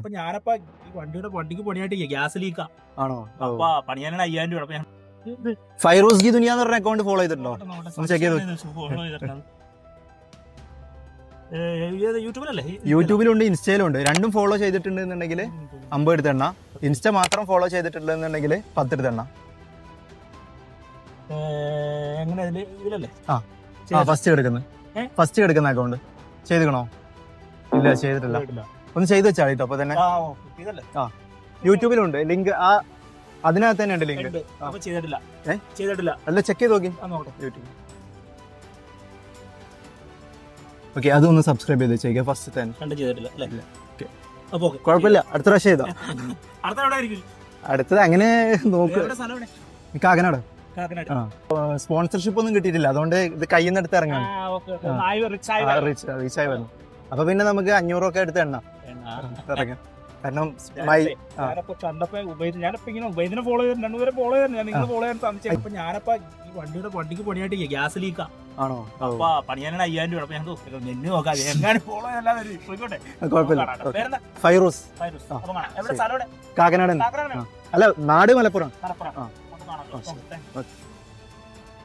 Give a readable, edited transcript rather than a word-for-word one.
അപ്പൊ ഞാനപ്പ ഈ വണ്ടിക്ക് പണിയായിട്ട് ഗ്യാസ് ലീക്കാ ആണോ? അപ്പൊ പണിയാനാണ് 5000 രൂപ. ഫൈറൂസ് ഗി ദുനിയ എന്ന് പറഞ്ഞ അക്കൗണ്ട് ഫോളോ ചെയ്തിട്ടുണ്ടോ? ഒന്ന് ചെക്ക് ചെയ്ത് യൂട്യൂബിലല്ലേ? യൂട്യൂബിലുണ്ട്, ഇൻസ്റ്റയിലുണ്ട്. രണ്ടും ഫോളോ ചെയ്തിട്ടുണ്ടെന്നുണ്ടെങ്കിൽ 50 എടുത്തെണ്ണ. ഇൻസ്റ്റ മാത്രം ഫോളോ ചെയ്തിട്ടുണ്ടെന്നുണ്ടെങ്കിൽ 10 എടുത്തെണ്ണ. എങ്ങനെ ഇതിലല്ലേ? ഫസ്റ്റ് എടുക്കുന്ന അക്കൗണ്ട് ചെയ്തിക്കണോ? ഇല്ല, ചെയ്തിട്ടില്ല. ഒന്ന് ചെയ്ത് വെച്ചാൽ കേട്ടോ. അപ്പൊ തന്നെ യൂട്യൂബിലുണ്ട് ലിങ്ക്. അതിനകത്ത് തന്നെ ഉണ്ട് ലിങ്ക്. ചെയ്തിട്ടില്ല. അല്ല, ചെക്ക് ചെയ്ത് നോക്കി യൂട്യൂബ്. ഓക്കെ, അതൊന്ന് സബ്സ്ക്രൈബ് ചെയ്ത് വെച്ചേക്കാം. ഫസ്റ്റ് തന്നെ കുഴപ്പമില്ല. അടുത്ത പ്രാവശ്യം ചെയ്തോ. അടുത്തത് അങ്ങനെ നോക്ക്. കാക്കനാട്. സ്പോൺസർഷിപ്പ് ഒന്നും കിട്ടിയിട്ടില്ല, അതുകൊണ്ട് ഇത് കയ്യിൽ നിന്ന് എടുത്ത് ഇറങ്ങാണ്. റീച്ചായി വന്നു. അപ്പൊ പിന്നെ നമുക്ക് 500 ഒക്കെ എടുത്ത് എണ്ണ ഇറങ്ങാം. കാരണം വണ്ടിക്ക് പണിയായിട്ട് ഗ്യാസ് ലീക്കാ. ആണോ? അപ്പൊ പണിയാനാണ് 5000 രൂപ. ഞാൻ നെന്ന് നോക്കാം എങ്ങനെ ഫോളോ ചെയ്തോട്ടെ. ഫൈറൂസ് കാക്കനാട്. അല്ല, നാട് മലപ്പുറം.